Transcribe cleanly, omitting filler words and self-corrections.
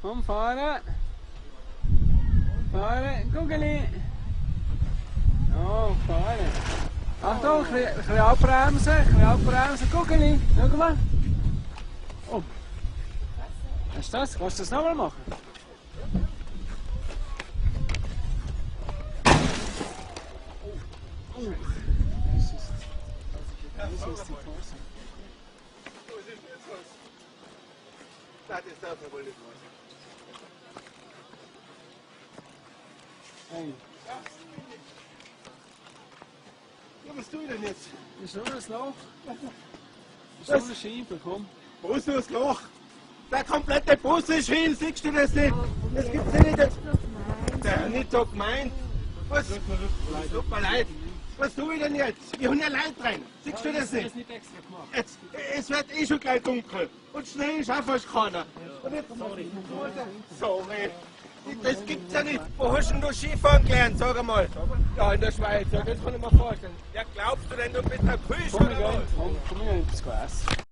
komm, fahren. Fahren, Guggeli. Oh, fahren. Achtung, ein bisschen abbremsen, Guggeli. Schau mal. Oh. Hast du das? Kannst du das nochmal machen? Oh. Das ist die Force. Das darf man wohl nicht machen. Hey. Ja, was tue ich denn jetzt? Ist nur ein Loch. Ist nur eine Scheibe, komm. Wo ist das Loch? Der komplette Bus ist hin, siehst du das nicht? Das gibt's ja nicht. Der hat nicht so gemeint. Was? Tut mir leid. Was tue ich denn jetzt? Ich habe ja Leute rein. Siehst du das nicht? Das nicht extra gemacht. Jetzt, es wird eh schon gleich dunkel. Und Schnee ist auch fast keiner. Und jetzt, sorry. Das gibt's ja nicht. Wo hast denn du Skifahren gelernt, sag einmal? Ja, in der Schweiz. Ja, das kann ich mir vorstellen. Ja, glaubst du denn, du bist ein Kühlschrank? Komm, wir gehen etwas essen.